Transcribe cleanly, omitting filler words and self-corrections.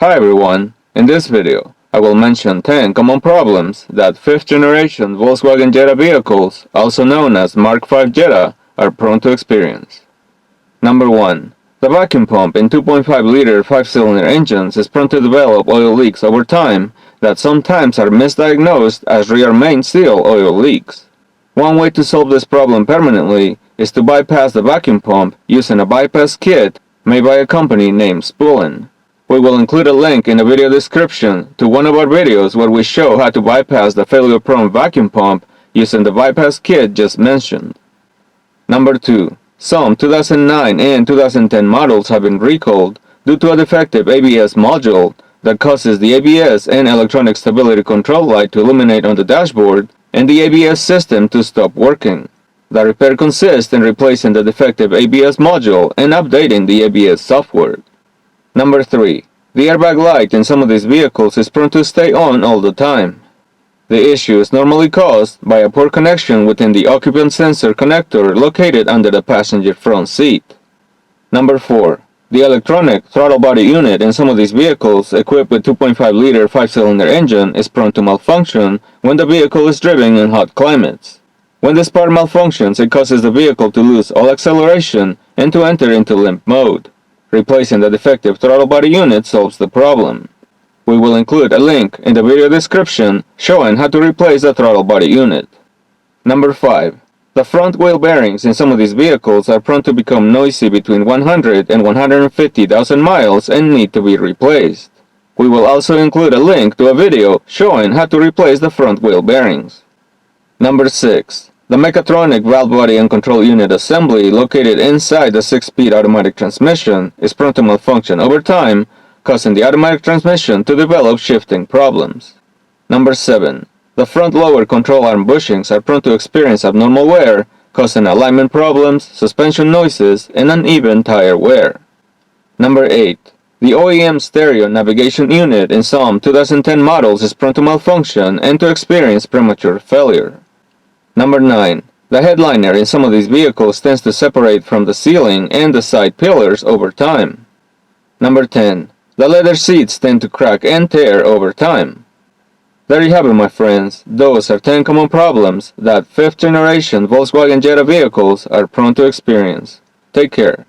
Hi everyone, in this video I will mention 10 common problems that 5th generation Volkswagen Jetta vehicles, also known as MK5 Jetta, are prone to experience. Number 1. The vacuum pump in 2.5-liter 5-cylinder engines is prone to develop oil leaks over time that sometimes are misdiagnosed as rear main seal oil leaks. One way to solve this problem permanently is to bypass the vacuum pump using a bypass kit made by a company named Spoolin. We will include a link in the video description to one of our videos where we show how to bypass the failure-prone vacuum pump using the bypass kit just mentioned. Number 2. Some 2009 and 2010 models have been recalled due to a defective ABS module that causes the ABS and electronic stability control light to illuminate on the dashboard and the ABS system to stop working. The repair consists in replacing the defective ABS module and updating the ABS software. Number 3. The airbag light in some of these vehicles is prone to stay on all the time. The issue is normally caused by a poor connection within the occupant sensor connector located under the passenger front seat. Number 4. The electronic throttle body unit in some of these vehicles equipped with 2.5-liter 5-cylinder engine is prone to malfunction when the vehicle is driven in hot climates. When this part malfunctions, it causes the vehicle to lose all acceleration and to enter into limp mode. Replacing the defective throttle body unit solves the problem. We will include a link in the video description showing how to replace the throttle body unit. Number 5. The front wheel bearings in some of these vehicles are prone to become noisy between 100 and 150,000 miles and need to be replaced. We will also include a link to a video showing how to replace the front wheel bearings. Number 6. The mechatronic valve body and control unit assembly located inside the 6-speed automatic transmission is prone to malfunction over time, causing the automatic transmission to develop shifting problems. Number 7. The front lower control arm bushings are prone to experience abnormal wear, causing alignment problems, suspension noises, and uneven tire wear. Number 8. The OEM stereo navigation unit in some 2010 models is prone to malfunction and to experience premature failure. Number 9. The headliner in some of these vehicles tends to separate from the ceiling and the side pillars over time. Number 10. The leather seats tend to crack and tear over time. There you have it, my friends. Those are 10 common problems that 5th generation Volkswagen Jetta vehicles are prone to experience. Take care.